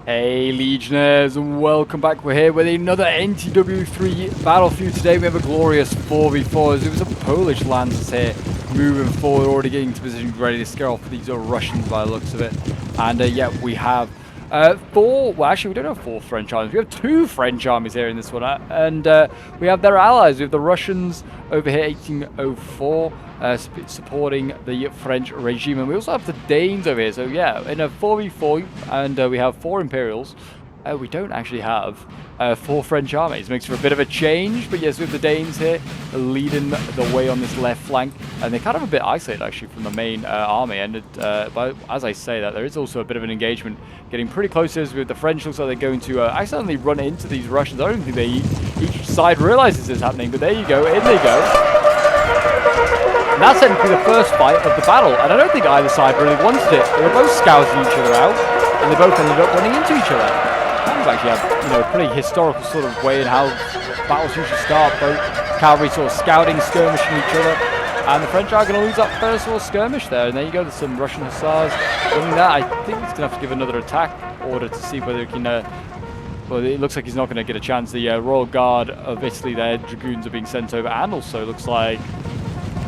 Hey Legionnaires, and welcome back. We're here with another NTW 3 battlefield. Today we have a glorious 4v4 as it was a Polish Lancers here moving forward, already getting into position, ready to scare off these Russians by the looks of it. And yeah, we have well actually we don't have 4 French armies, we have 2 French armies here in this one, and we have their allies. We have the Russians over here, 1804, supporting the French regime, and we also have the Danes over here. So yeah, in a 4v4, and we have 4 Imperials. We don't actually have 4 French armies. Makes for a bit of a change, but yes, we have the Danes here leading the way on this left flank, and they're kind of a bit isolated actually from the main army. And but as I say that, there is also a bit of an engagement getting pretty close here with the French. Looks like they're going to accidentally run into these Russians. I don't think each side realizes it's happening, but there you go, in they go. And that's technically the first fight of the battle, and I don't think either side really wanted it. They were both scouting each other out, and they both ended up running into each other. Actually have, you know, a pretty historical sort of way in how battles usually start. Both cavalry sort of scouting, skirmishing each other, and the French are going to lose that first little skirmish there. And there you go, there's some Russian hussars winning that. I think he's going to have to give another attack order to see whether he can. Well, it looks like he's not going to get a chance. The Royal Guard of Italy, their dragoons are being sent over, and also looks like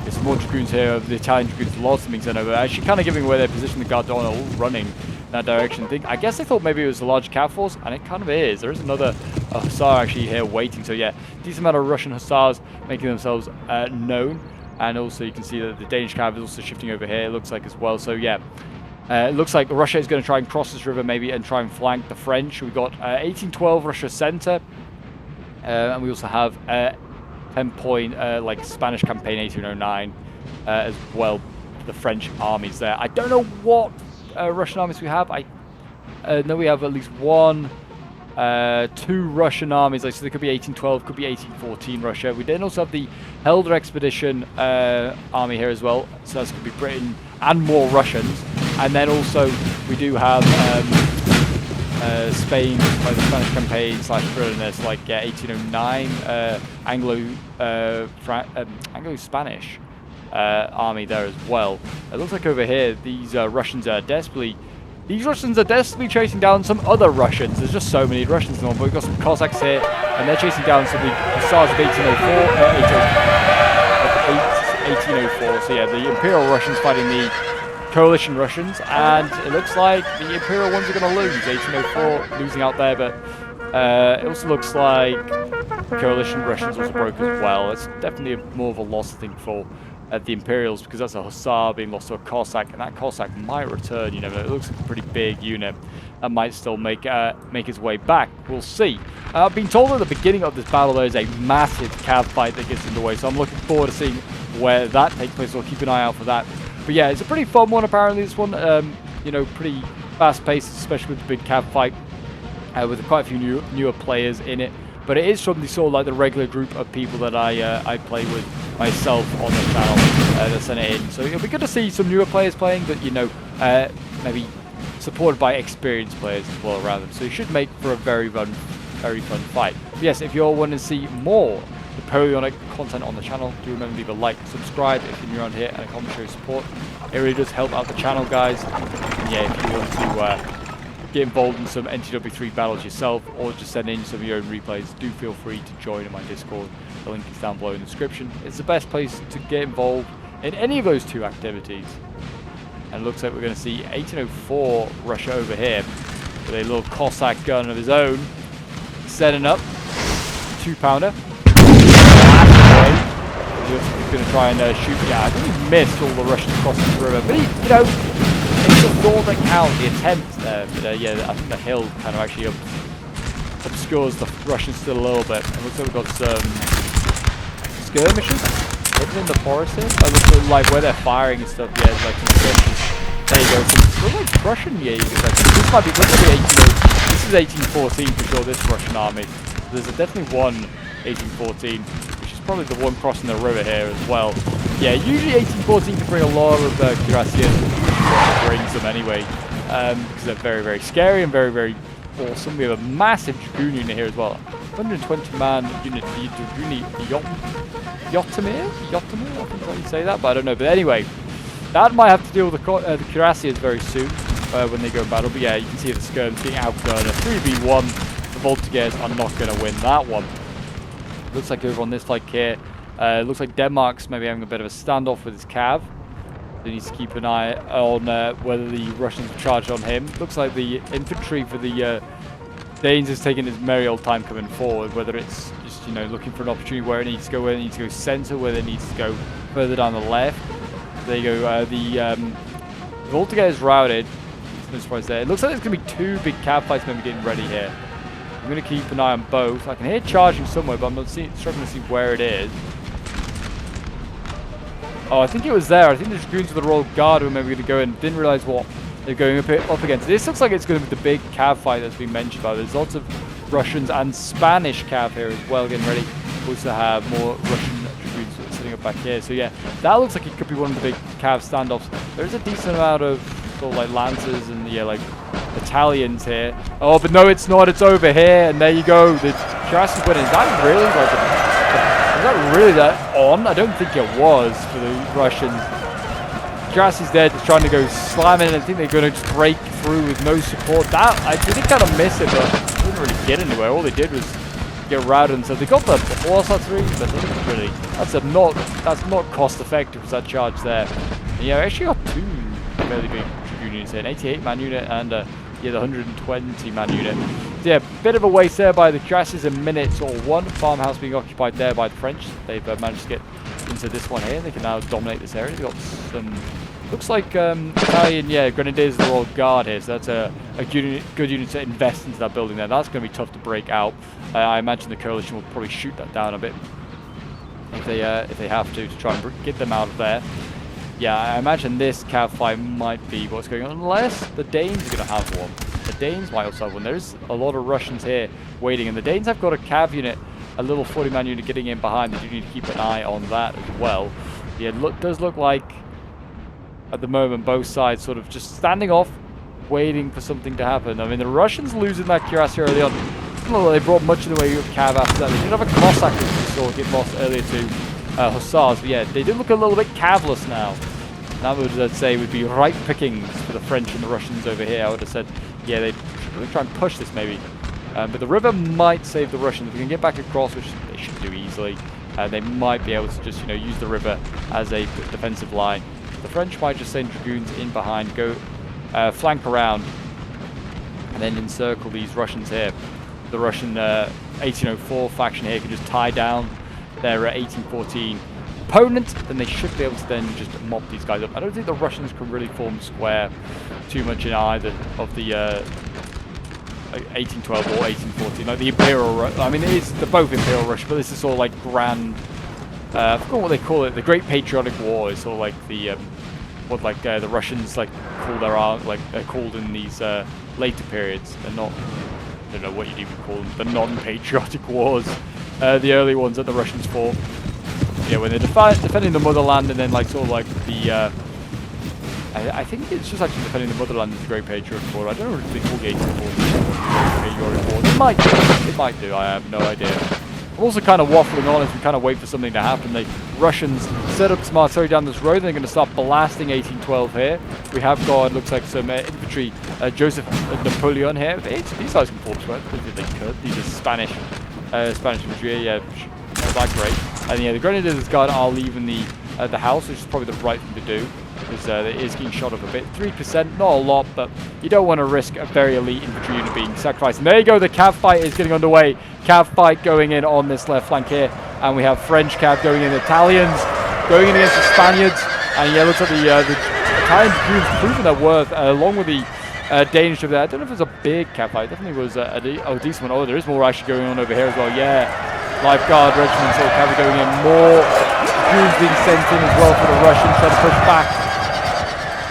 there's some more dragoons here. The Italian dragoons, lots of them being sent over. Actually, kind of giving away their position. The Guard are all running that direction. I guess they thought maybe it was a large cav force, and it kind of is. There is another hussar actually here waiting. So yeah, decent amount of Russian hussars making themselves known, and also you can see that the Danish cav is also shifting over here, it looks like, as well. So yeah, it looks like Russia is going to try and cross this river maybe and try and flank the French. We've got 1812 Russia center, and we also have 10-point like Spanish campaign 1809 as well. The French armies there. I don't know what Russian armies we have. I know we have at least 2 Russian armies. Like, so there could be 1812, could be 1814 Russia. We then also have the Helder expedition army here as well. So that could be Britain and more Russians. And then also we do have Spain, like the Spanish campaign / Britain, like 1809 Anglo-Spanish army there as well. It looks like over here these Russians are desperately chasing down some other Russians. There's just so many Russians in them, but we've got some Cossacks here, and they're chasing down some of the Hussars of 1804. So yeah, the Imperial Russians fighting the Coalition Russians, and it looks like the Imperial ones are going to lose. 1804 losing out there, but it also looks like Coalition Russians also broke as well. It's definitely more of a loss, I think, for the Imperials, because that's a Hussar being lost to a Cossack, and that Cossack might return. You know, it looks like a pretty big unit that might still make its way back. We'll see. I've been told at the beginning of this battle there is a massive cav fight that gets underway, so I'm looking forward to seeing where that takes place. I'll keep an eye out for that. But yeah, it's a pretty fun one apparently, this one. You know, pretty fast-paced, especially with the big cav fight, with quite a few newer players in it. But it is from the sort of like the regular group of people that I play with myself on the channel that sent it in. So it'll be good to see some newer players playing, but you know, maybe supported by experienced players as well around them. So it should make for a very fun fight. But yes, if you're wanting to see more Napoleonic content on the channel, do remember to leave a like, subscribe if you're new around here, and a comment, show your support. It really does help out the channel, guys. And yeah, if you want to get involved in some NTW3 battles yourself, or just send in some of your own replays, do feel free to join in my Discord. The link is down below in the description. It's the best place to get involved in any of those 2 activities. And it looks like we're going to see 1804 Russia over here with a little Cossack gun of his own, setting up 2-pounder. He's going to try and shoot. Yeah, I think he missed all the Russians crossing the river, but he, you know, it's the thought that counts, the attempt there. But yeah, I think the hill kind of actually obscures the Russians still a little bit. It looks like we've got some skirmishes hidden in the forest here. I look like where they're firing and stuff. Yeah, like some skirmishes. There you go. Some like Russian. Yeah, this might be 18. This is 1814 for sure. This Russian army. So there's definitely one 1814. Probably the one crossing the river here as well. Yeah, usually 1814 can bring a lot of cuirassiers. Brings them anyway, because they're very scary and very awesome. We have a massive dragoon unit here as well. 120-man unit, the dragoon Yotamir, I think how you say that, but I don't know. But anyway, that might have to deal with the cuirassiers very soon. when they go in battle. But yeah, you can see the skirms being outgunned. A 3v1. The Voltigeurs are not going to win that one. Looks like over on this flank here, looks like Denmark's maybe having a bit of a standoff with his cav. He needs to keep an eye on whether the Russians charge on him. Looks like the infantry for the Danes is taking his merry old time coming forward, whether it's just, you know, looking for an opportunity where it needs to go, whether it needs to go center, whether it needs to go further down the left. There you go. The Voltigeur is routed. No surprise there. It looks like there's going to be two big cav fights maybe getting ready here. I'm going to keep an eye on both. I can hear charging somewhere, but I'm not struggling to see where it is. Oh, I think it was there. I think the Dragoons of the Royal Guard were maybe going to go in. Didn't realize what they're going up against. This looks like it's going to be the big cav fight that's been mentioned about. There's lots of Russians and Spanish cav here as well getting ready. We also have more Russian Dragoons sitting up back here. So yeah, that looks like it could be one of the big cav standoffs. There's a decent amount of sort of like lancers and yeah, like battalions here. Oh, but no, it's not. It's over here, and there you go. The Jurassic winning. Is that really like is that really that on? I don't think it was for the Russians. Jurassic's there just trying to go slamming, and I think they're going to just break through with no support. That I did kind of miss it, but didn't really get anywhere. All they did was get routed, and so they got the force at 3, but really that's not cost effective with that charge there. And yeah, I actually got two fairly big Dragoon units here, an 88 man unit and yeah, the 120 man unit. So yeah, bit of a waste there by the Jurassics. A minute or one farmhouse being occupied there by the French. They've managed to get into this one here. They can now dominate this area. They've got some, looks like Italian, yeah, Grenadiers of the Royal Guard here. So that's a good unit to invest into that building there. That's going to be tough to break out. I imagine the coalition will probably shoot that down a bit if they have to try and get them out of there. Yeah, I imagine this cav fight might be what's going on, unless the Danes are going to have one. The Danes might also have one. There's a lot of Russians here waiting, and the Danes have got a cav unit, a little 40-man unit getting in behind. They do need to keep an eye on that as well. Yeah, it does look like, at the moment, both sides sort of just standing off, waiting for something to happen. I mean, the Russians losing that cuirass early on. They brought much in the way of cav after that. They did have a Cossack that we saw get lost earlier to Hussars, but yeah, they do look a little bit cavless now. That would, I'd say, would be ripe pickings for the French and the Russians over here. I would have said, yeah, they should really try and push this maybe. But the river might save the Russians. If we can get back across, which they should do easily, they might be able to just, you know, use the river as a defensive line. The French might just send Dragoons in behind, go flank around, and then encircle these Russians here. The Russian 1804 faction here can just tie down their 1814 opponent, then they should be able to then just mop these guys up. I don't think the Russians can really form square too much in either of the 1812 or 1814, like the Imperial I mean, they're both Imperial Russia, but this is sort of like grand, I forgot what they call it, the Great Patriotic War is sort of like the, what like the Russians like call their art, like they're called in these later periods. They're not, I don't know what you'd even call them, the non-patriotic wars. The early ones that the Russians fought. Yeah, when they're defending the motherland, and then like sort of like the, I think it's just actually defending the motherland is the Great Patriotic War. I don't know if they call the 1840 Patriotic War. It might do. I have no idea. I'm also kind of waffling on as we kind of wait for something to happen. The Russians set up some artillery down this road, and they're going to start blasting 1812 here. We have got, looks like, some infantry. Joseph Napoleon here. These guys can form square. They could. These are Spanish infantry. Yeah, that's great. And yeah, the Grenadiers Guard are leaving the house, which is probably the right thing to do, because it is getting shot up a bit. 3%, not a lot, but you don't want to risk a very elite infantry unit being sacrificed. And there you go, the cav fight is getting underway. Cav fight going in on this left flank here, and we have French cav going in, Italians going in against the Spaniards, and yeah, looks like the Italian Dragoons proving their worth, along with the Danish over there. I don't know if it was a big cav fight. Definitely was a decent one. Oh, there is more actually going on over here as well. Yeah. Life Guard regiments or cavalry going in, more Dragoons being sent in as well for the Russians, trying to push back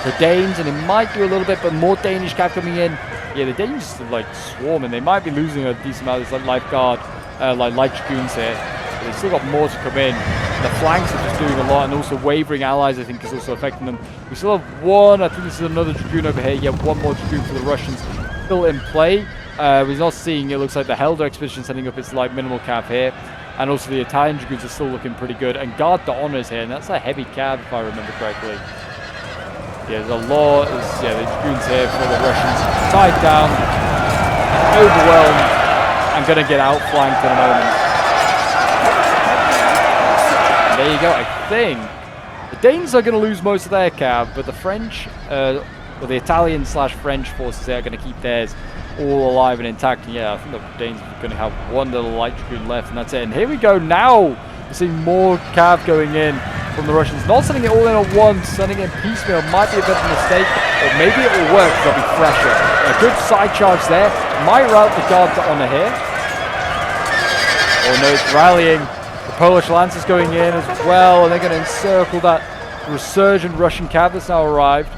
the Danes, and it might do a little bit, but more Danish cav coming in. Yeah, the Danes are like swarming. They might be losing a decent amount of this Life Guard, like light Dragoons here. But they've still got more to come in. The flanks are just doing a lot, and also wavering allies, I think, is also affecting them. We still have one, I think this is another Dragoon over here. Yeah, one more Dragoon for the Russians still in play. We're not seeing, it looks like the Helder expedition setting up its like minimal cav here, and also the Italian Dragoons are still looking pretty good, and Guard d'Honneur is here, and that's a heavy cav if I remember correctly. Yeah, there's a lot. Yeah, the dragoons here for the Russians tied down, overwhelmed, and going to get outflanked in a moment. And there you go. I think the Danes are going to lose most of their cav, but the French, or the Italian/French forces there are going to keep theirs all alive and intact. And yeah, I think the Danes are going to have one little light dragoon left, and that's it. And here we go now. We're seeing more cav going in from the Russians. Not sending it all in at once, sending it in piecemeal might be a bit of a mistake, or maybe it will work because they'll be fresher. A good side charge there. Might route the guard to honor here. Oh no, it's rallying. The Polish Lancers going in as well, and they're going to encircle that resurgent Russian cav that's now arrived.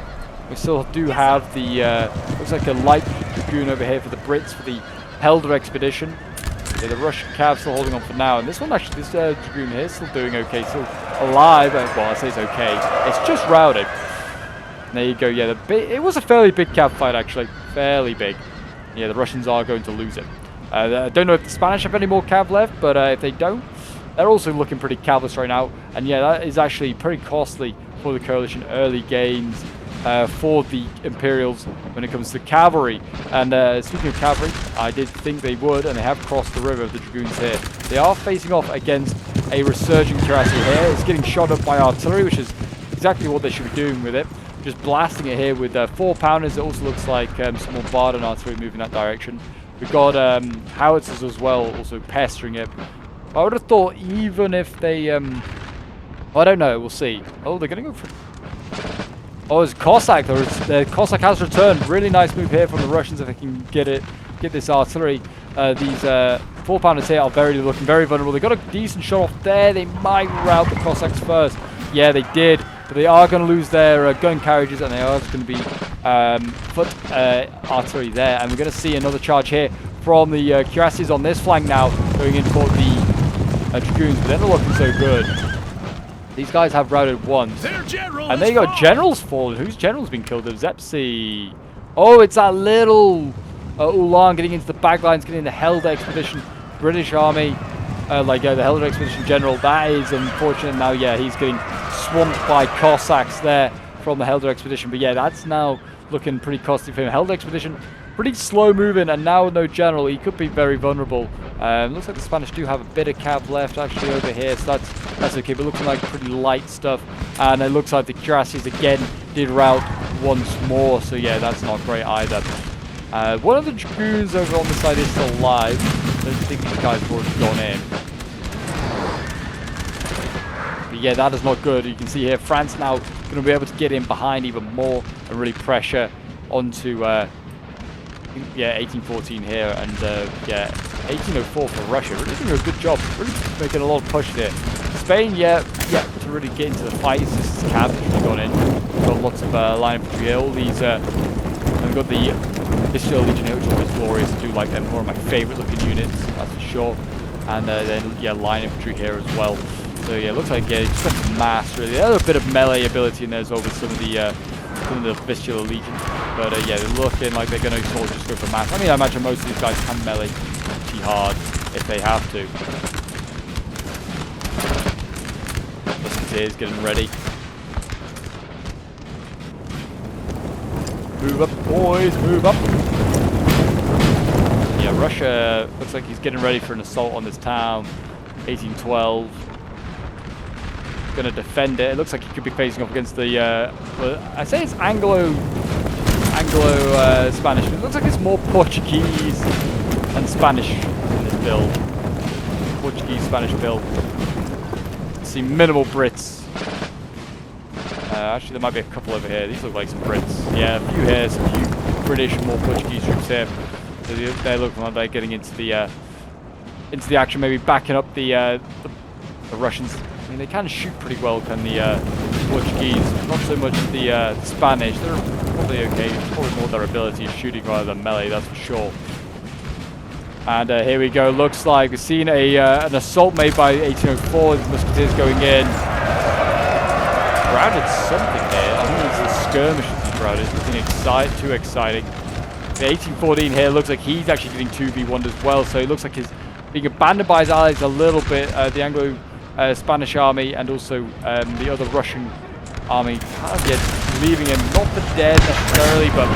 We still do have the, looks like a light dragoon over here for the Brits for the Helder expedition. Yeah, the Russian cav still holding on for now, and this one actually, this dragoon here is still doing okay, still alive. Well, I say it's okay. It's just routed. And there you go. Yeah, it was a fairly big cav fight actually, fairly big. Yeah, the Russians are going to lose it. I don't know if the Spanish have any more cav left, but if they don't, they're also looking pretty cavless right now. And yeah, that is actually pretty costly for the coalition. Early gains for the Imperials when it comes to cavalry. And speaking of cavalry, I did think they would, and they have crossed the river, the dragoons here. They are facing off against a resurgent cuirassy here. It's getting shot up by artillery, which is exactly what they should be doing with it. Just blasting it here with 4-pounders. It also looks like some bombarding artillery moving that direction. We've got howitzers as well, also pestering it. I would have thought even if they... I don't know, we'll see. Oh, they're going to go for... Oh, it's Cossack. The Cossack has returned. Really nice move here from the Russians if they can get this artillery. These 4-pounders here are looking very vulnerable. They got a decent shot off there. They might rout the Cossacks first. Yeah, they did. But they are going to lose their gun carriages, and they are going to be foot artillery there. And we're going to see another charge here from the cuirasses on this flank now, going in for the dragoons. But they're not looking so good. These guys have routed once. And there you go, general's fallen. Whose general's been killed? The Zepsi. Oh, it's that little Ulan getting into the back lines, getting the Helder expedition. British army, the Helder expedition general. That is unfortunate. Now, yeah, he's getting swamped by Cossacks there from the Helder expedition. But yeah, that's now looking pretty costly for him. Helder expedition, pretty slow moving, and now with no general, he could be very vulnerable. Looks like the Spanish do have a bit of cav left actually over here, so that's okay, but looking like pretty light stuff. And it looks like the cuirasses again did rout once more, so yeah, that's not great either. One of the dragoons over on the side is still alive. I don't think these guys have already gone in. But yeah, that is not good. You can see here France now going to be able to get in behind even more and really pressure onto yeah, 1814 here, and yeah, 1804 for Russia. Really doing a good job, really making a lot of push there. Spain, yeah, to really get into the fight. This is cav that's really gone in. We've got lots of line infantry here. All these, and we've got the Vistula Legion here, which is always glorious. I do like them, one of my favourite looking units, that's for sure. And then yeah, line infantry here as well. So yeah, looks like yeah, just a mass really. There's a bit of melee ability in there as well with some of the Vistula Legion. But yeah, they're looking like they're going to sort of just go for mass. I mean, I imagine most of these guys can melee pretty hard if they have to. Musketeers getting ready. Move up, boys, move up. Yeah, Russia looks like he's getting ready for an assault on this town. 1812. Going to defend it. It looks like he could be facing off against the, well, I say it's Anglo-Spanish, but it looks like it's more Portuguese and Spanish in this build. Portuguese-Spanish build. See minimal Brits. Actually, there might be a couple over here. These look like some Brits. Yeah, a few here, some few British and more Portuguese troops here. So they look like they're getting into the action, maybe backing up the Russians. I mean, they can shoot pretty well, can the Portuguese. Not so much the Spanish. They're probably okay. It's probably more their ability of shooting rather than melee, that's for sure. And here we go. Looks like we've seen an assault made by 1804. The Musketeers going in. Routed something there. I think it's a skirmish that's routed. It's nothing too exciting. The 1814 here looks like he's actually getting 2v1'd as well. So it looks like he's being abandoned by his allies a little bit. The Anglo-Spanish army and also the other Russian army kind of get leaving him, not for dead necessarily, but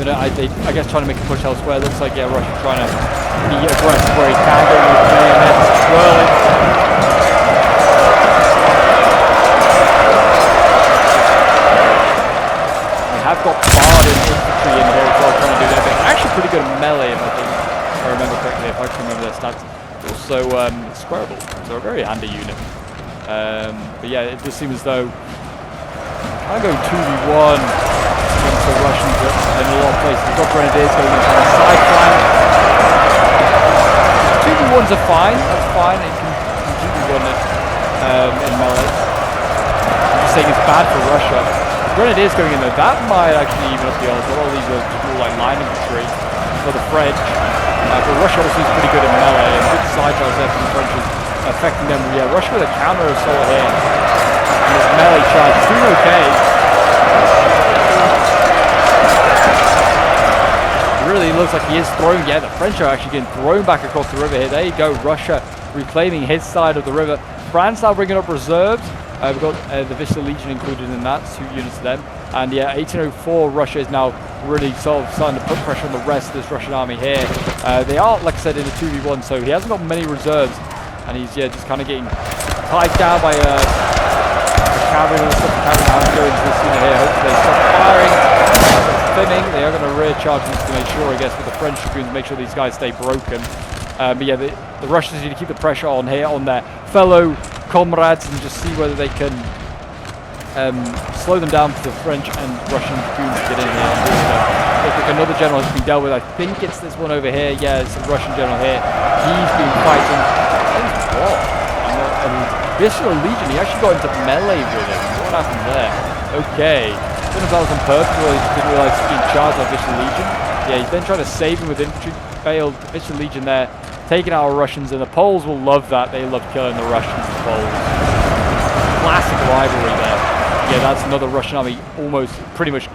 I guess trying to make a push elsewhere. Looks like, yeah, Russia trying to be aggressive where he can, going with the bayonets, swirling. We have got Bard and Infantry in here as well, trying to do their bit. Actually pretty good at melee, if I remember correctly, if I can remember their stats. Also, squareable, so a very handy unit. But yeah, it does seem as though I go 2v1 against the Russians in a lot of places. We've got Grenadiers going into the side flank. 2v1s are fine, that's fine. It can 2v1 it in melee. I'm just saying it's bad for Russia. Grenadiers going in there, that might actually even up the odds. All these are more like line infantry for the French. But Russia also is pretty good in melee, and good side charge there from the French is affecting them. Yeah, Russia with a counter assault here. And this melee charge is doing okay. It really looks like he is throwing. Yeah, the French are actually getting thrown back across the river here. There you go, Russia reclaiming his side of the river. France now bringing up reserves. We've got the Vista Legion included in that, 2 units of them. And yeah, 1804, Russia is now really sort of starting to put pressure on the rest of this Russian army here. They are, like I said, in a 2v1, so he hasn't got many reserves. And he's, yeah, just kind of getting tied down by the cavalry and stuff. The cavalry now go into this unit here. Hopefully they stop firing. Thinning. They are going to rear charge this to make sure, I guess, with the French dragoons, make sure these guys stay broken. But yeah, the Russians need to keep the pressure on here on their fellow comrades and just see whether they can slow them down for the French and Russian dragoons to get in here. I think another general has been dealt with. I think it's this one over here. Yeah, it's a Russian general here. He's been fighting. What? Vista Legion, he actually got into melee with him. What happened there? Okay. I don't know if that was on purpose or he just didn't realise he's being charged by Vista Legion. Yeah, he's then trying to save him with infantry. Failed. Vista Legion there. Taking out our Russians, and the Poles will love that. They love killing the Russians, the Poles. Classic rivalry there. Yeah, that's another Russian army almost, pretty much,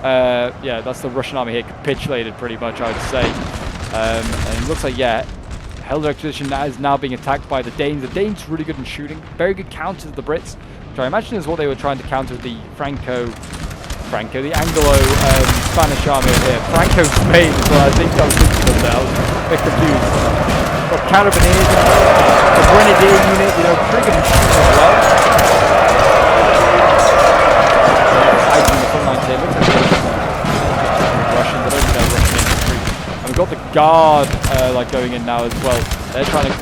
yeah, that's the Russian army here capitulated pretty much, I would say. And it looks like, yeah, Helder Expedition is now being attacked by the Danes. The Danes really good in shooting. Very good counters of the Brits, which I imagine is what they were trying to counter the the Anglo-Spanish army here. Franco-Spain is what I think I was thinking of there. I was a bit confused. Got Carabineers, the Grenadier unit, you know, pretty good in shooting as well. Fighting the front lines here. Looks like Russians, I don't think they're Russian infantry. And we've got the Guard like going in now as well. They're trying to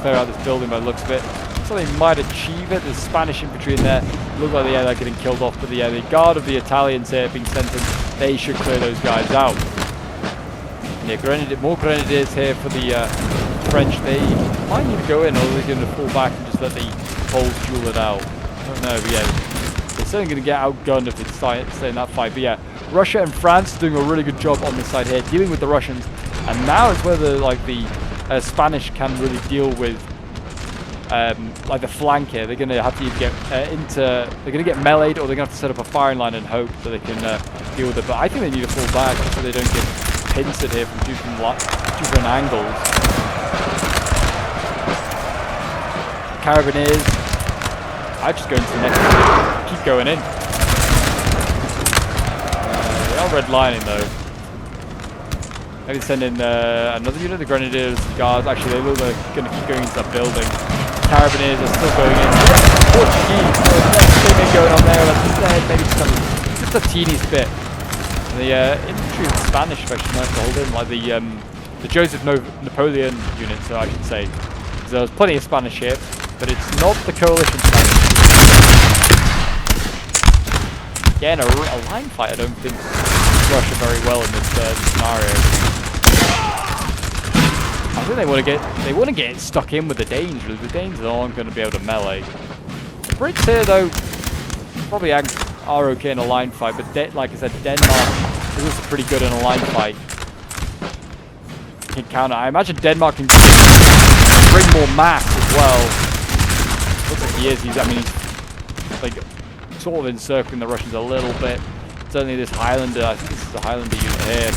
clear out this building by the looks of it. So they might achieve it. There's Spanish infantry in there. Look like they're getting killed off, but the Guard of the Italians here being sent in. They should clear those guys out. And yeah, more Grenadiers here for the French. They might need to go in, or they're going to fall back and just let the Poles duel it out. I don't know, but yeah, they're certainly going to get outgunned if they stay in that fight. But yeah, Russia and France are doing a really good job on this side here, dealing with the Russians. And now it's where the Spanish can really deal with like the flank here. They're going to have to either get they're going to get meleeed, or they're going to have to set up a firing line and hope that they can deal with it. But I think they need to fall back so they don't get pincered here from different angles. Carabineers, I just go into the next one. Keep going in. They are redlining though. Maybe send in another unit of the Grenadiers, Guards. Actually, they look like they're going to keep going into that building. Carabiners are still going in. Portuguese, thing going on there. Maybe just a teeniest bit. And the infantry and Spanish especially nice to hold in, like the Joseph Napoleon unit, so I should say. There's plenty of Spanish here, but it's not the coalition Spanish. Again, a line fight I don't think Russia very well in this scenario. I think they want to get stuck in with the Danes. Really. The Danes aren't going to be able to melee. The Brits here, though, probably are okay in a line fight. But like I said, Denmark is also pretty good in a line fight. Can counter. I imagine Denmark can bring more mass as well. Looks like he is. He's like sort of encircling the Russians a little bit. Certainly this Highlander. I think this is a Highlander unit here.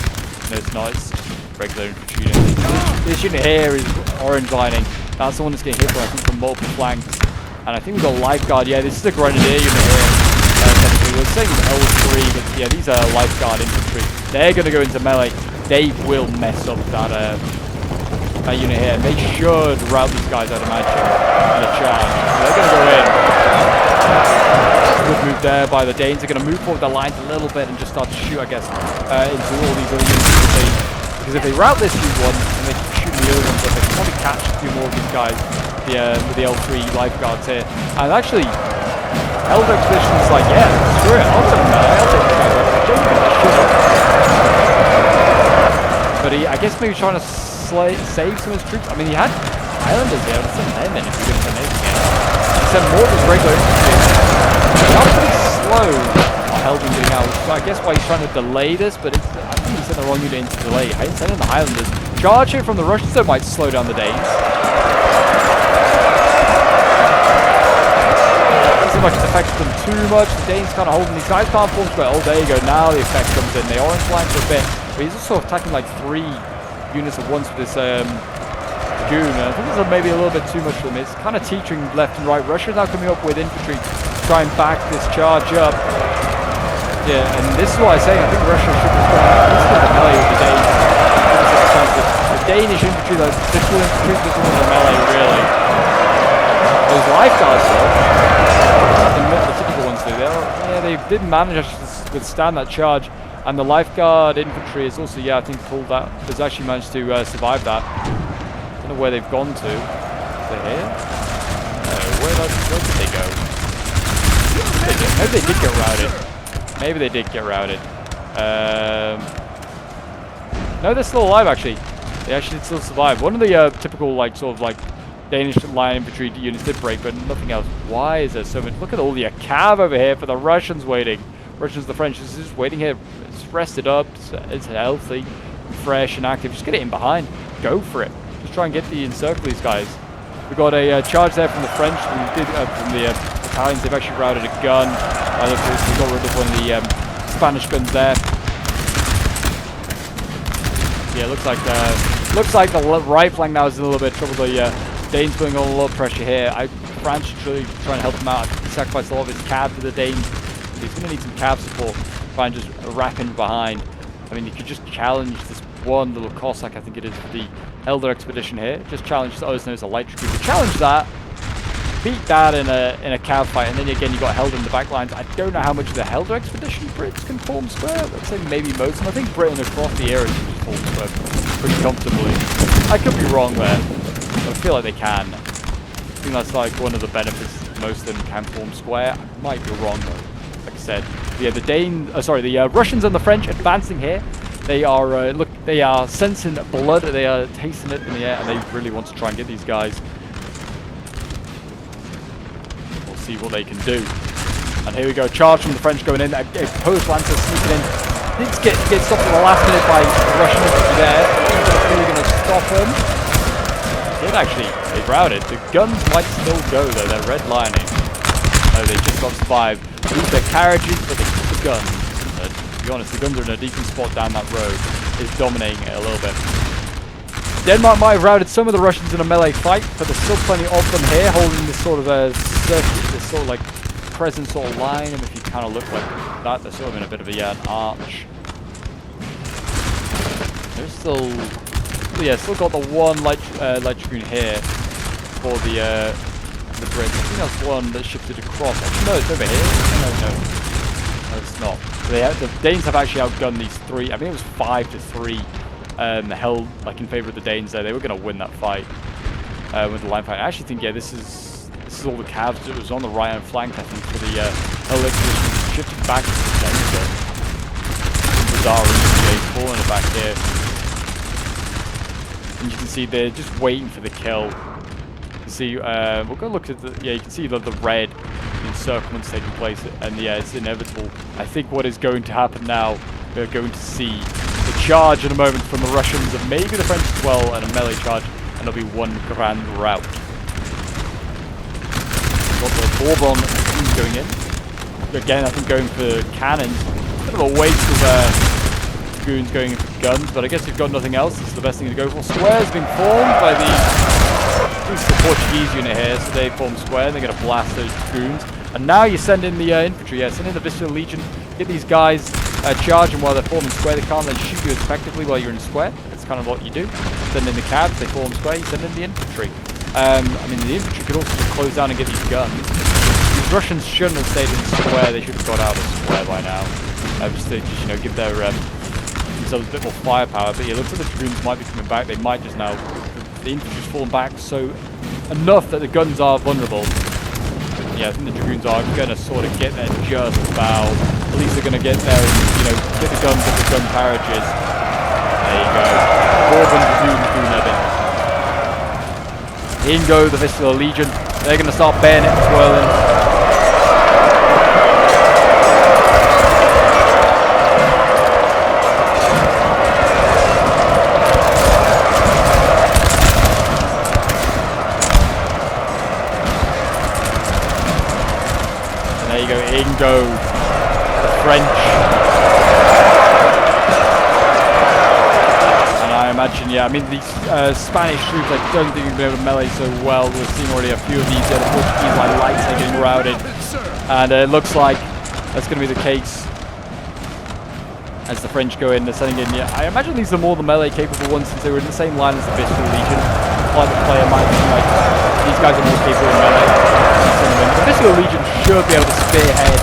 No, it's not. It's regular infantry unit. This unit here is orange lining. That's the one that's getting hit by, I think, from multiple flanks. And I think we've got Life Guard. Yeah, this is a Grenadier unit here. we were saying L3, but yeah, these are lifeguard infantry. They're going to go into melee. They will mess up that unit here. They should rout these guys, I'd imagine, in a charge. So they're going to go in. Good move there by the Danes. They're going to move forward their lines a little bit and just start to shoot, I guess, into all these other units. Because if they rout this one and they keep shooting the other ones, they can probably catch a few more of these guys with the L3 lifeguards here. And actually, Elder Expedition is like, yeah, screw it, I'll take these guys out. I don't think they should. But I guess maybe trying to save some of his troops. I mean, he had Islanders here. Let's send them in if you're going to send them again. Send more of his regular infantry. They're pretty slow on helping getting out. So I guess why he's trying to delay this, but I think he sent the wrong unit into delay. I didn't send in the Highlanders. Charge here from the Russians, though, might slow down the Danes. Doesn't seem like it's affected them too much. The Danes kind of holding these guys can't form square. Oh, there you go. Now the effect comes in. They are in flank for a bit. But he's also attacking like 3 units at once with this goon. I think this is maybe a little bit too much for them. It's kind of teetering left and right. Russia now coming up with infantry to try and back this charge up. Yeah, and this is what I say. I think Russia should be going at least with the melee with the Danes. The Danish infantry, though, typical infantry doesn't want the melee really. Those lifeguards, though, the typical ones do. They didn't manage to withstand that charge. And the lifeguard infantry is also, yeah, I think pulled that. Has actually managed to survive that. I don't know where they've gone to. They're here? No, where did they go? Maybe they did get routed. Maybe they did get routed. No, they're still alive, actually. They actually did still survive. One of the typical, like, sort of, like, Danish line infantry units did break, but nothing else. Why is there so much? Look at all the cav over here for the Russians waiting. Russians, the French, is just waiting here. It's rested up, it's healthy, fresh and active. Just get it in behind. Go for it. Just try and encircle these guys. We got a charge there from the French. We did from the Italians. They've actually routed a gun. We got rid of one of the Spanish guns there. Yeah, looks like the right flank now is in a little bit of trouble. The Danes putting on a lot of pressure here. France should really try and help him out. He sacrificed a lot of his cav to the Danes. He's going to need some cav support. Try and just wrap in behind. I mean, you could just challenge this one little Cossack, I think it is, for the Elder Expedition here. Just challenge, oh, no, it's a light recruit. But challenge that. Beat that in a cav fight, and then again you got held in the back lines. I don't know how much of the Elder Expedition Brits can form square. Let's say maybe most. And I think Britain across the area can just form square pretty comfortably. I could be wrong there. I feel like they can. I think that's like one of the benefits. Most of them can form square. I might be wrong though. Like I said, yeah, the Russians and the French advancing here. They are they are sensing blood. They are tasting it in the air, and they really want to try and get these guys. We'll see what they can do. And here we go, charge from the French going in. A Polish Lancer sneaking in. Needs to get stopped at the last minute by the Russian infantry there. Are really going to stop him? Did actually. They routed. The guns might still go though. They're redlining. No, they just got survived. Lose their carriages, but they keep the guns. To be honest, the guns are in a decent spot down that road. It's dominating it a little bit. Denmark might have routed some of the Russians in a melee fight, but there's still plenty of them here holding this sort of circuit, this sort of like present sort of line. And if you kind of look like that, they're sort of in a bit of an arch. There's still, yeah, still got the one light dragoon here for the Brits. I think that's one that shifted across. Actually, no, it's over here. No, it's not. The Danes have actually outgunned these 3. I think it was 5-3. Held like in favor of the Danes there. They were going to win that fight with the line fight. I actually think, yeah, this is all the calves. It was on the right hand flank, I think, for the Elixir shifting back to the center. Bizarre falling in the back here. And you can see they're just waiting for the kill. You can see, we'll go look at the, yeah, you can see the red encirclements taking place, and yeah, it's inevitable. I think what is going to happen now, we're going to see the charge in a moment from the Russians, and maybe the French as well, and a melee charge, and there'll be one grand rout. Got the Bourbon going in. Again, I think going for cannons. Bit of a waste of dragoons going in for guns, but I guess if you've got nothing else, it's the best thing to go for. Square's being formed by the Portuguese unit here, so they form square, and they're going to blast those dragoons. And now you send in the infantry. Yeah, send in the Visceral Legion. Get these guys charging while they're forming square. They can't then shoot you effectively while you're in square. That's kind of what you do. Send in the cabs. They form square. You send in the infantry. I mean, the infantry could also just close down and get these guns. These Russians shouldn't have stayed in the square. They should have got out of the square by now. Just to you know, give their themselves a bit more firepower. But yeah, it looks like the dragoons might be coming back. They might just now. The infantry's fallen back so enough that the guns are vulnerable. Yeah, I think the dragoons are going to sort of get there just about. At least they're going to get there and, you know, get the guns at the gun carriages. There you go. 400 dragoons doing their bit. In go the Visceral Legion. They're going to start bayonet twirling. There you go, in go the French. And I imagine, yeah, I mean, these Spanish troops, I don't think we've been able to melee so well. We're seeing already a few of these. The Portuguese, like lights, are getting routed. And it looks like that's going to be the case as the French go in. They're sending in, yeah, I imagine these are more the melee capable ones since they were in the same line as the Visceral Legion. Like the player might think like, these guys are more capable in melee. The Visceral Legion should be able to spearhead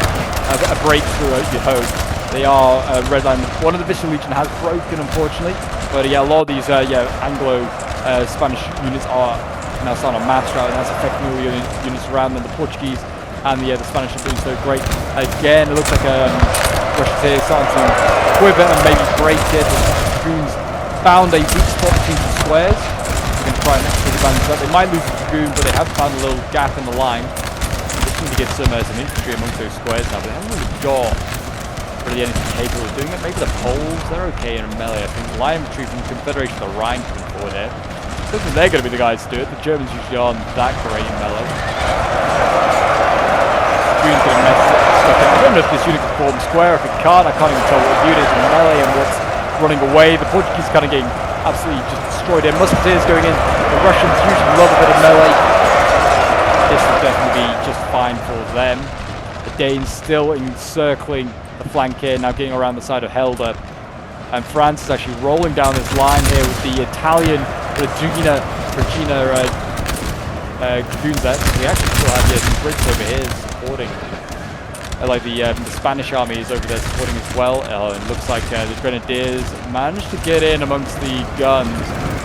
a breakthrough, you hope. They are redline. One of the Visceral Legion has broken, unfortunately. But yeah, a lot of these Anglo-Spanish units are now starting to master out, and that's affecting all the units around them. The Portuguese and the Spanish are doing so great. Again, it looks like Russia's here starting to quiver and maybe break it. The dragoons found a weak spot between the squares. They're going to try and take advantage of that. They might lose the dragoon, but they have found a little gap in the line. To get some infantry amongst those squares now, but they haven't really got really anything capable of doing it. Maybe the Poles, they're okay in melee. I think light infantry from the Confederation of the Rhine coming forward here. I don't think they're going to be the guys to do it. The Germans usually aren't that great in melee. Dragoon's going to mess stuff in. I don't know if this unit can form square. If it can't, I can't even tell what unit is in melee and what's running away. The Portuguese kind of getting absolutely just destroyed here. Musketeers going in. The Russians usually love a bit of melee. This will definitely be just fine for them. The Danes still encircling the flank here, now getting around the side of Helder. And France is actually rolling down this line here with the Italian Regina dragoons there. We actually still have some Brits over here supporting. Like the Spanish army is over there supporting as well. It looks like the Grenadiers managed to get in amongst the guns.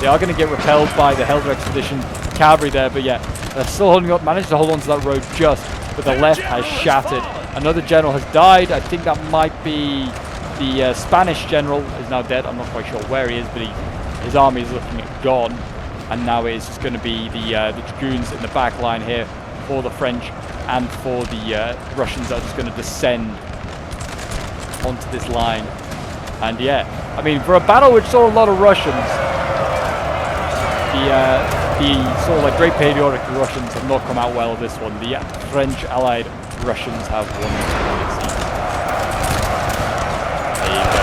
They are going to get repelled by the Helder expedition cavalry there, but yeah, they're still holding up, managed to hold on to that road just, but the left has shattered. Another general has died. I think that might be the Spanish general is now dead. I'm not quite sure where he is, but his army is looking gone. And now it's just going to be the dragoons in the back line here for the French and for the Russians that are just going to descend onto this line. And yeah, I mean, for a battle which saw a lot of Russians, the sort of like great patriotic Russians have not come out well of this one. The French allied Russians have won this one, it seems. There you go.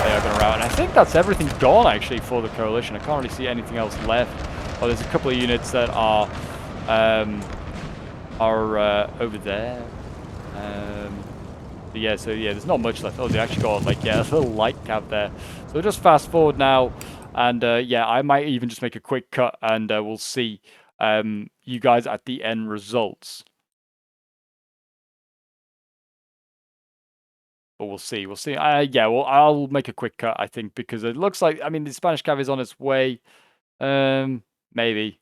They are going to rout. And I think that's everything gone, actually, for the coalition. I can't really see anything else left. Oh, there's a couple of units that are over there. Yeah, so yeah, there's not much left. Oh, they actually got like, yeah, a little light cab there. So we'll just fast forward now. And yeah, I might even just make a quick cut and we'll see you guys at the end results. But we'll see. We'll see. Yeah, well, I'll make a quick cut, I think, because it looks like, I mean, the Spanish cav is on its way. Maybe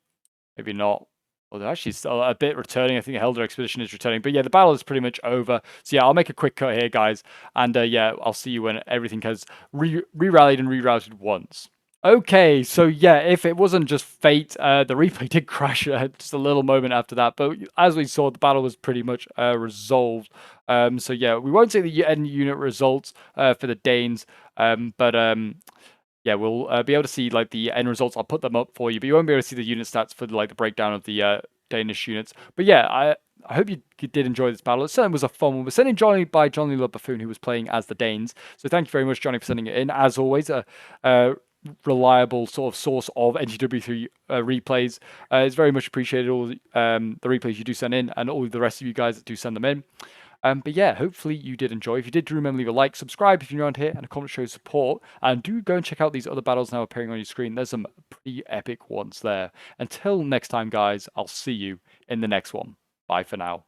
not. Well, they're actually still a bit returning. I think the Helder expedition is returning. But yeah, the battle is pretty much over. So yeah, I'll make a quick cut here, guys. And yeah, I'll see you when everything has re-rallied and rerouted once. Okay, so yeah, if it wasn't just fate, the replay did crash just a little moment after that. But as we saw, the battle was pretty much resolved. So yeah, we won't see the end unit results for the Danes. Yeah, we'll be able to see like the end results. I'll put them up for you, but you won't be able to see the unit stats for like the breakdown of the Danish units. But yeah, I hope you did enjoy this battle. It certainly was a fun one. We're sent in by Johnny Le Buffoon, who was playing as the Danes. So thank you very much, Johnny, for sending it in. As always, reliable sort of source of NTW3 replays. It's very much appreciated, all the replays you do send in, and all the rest of you guys that do send them in. But yeah, hopefully you did enjoy. If you did, do remember leave a like, subscribe if you're around here, and a comment shows support. And do go and check out these other battles now appearing on your screen. There's some pretty epic ones there. Until next time, guys, I'll see you in the next one. Bye for now.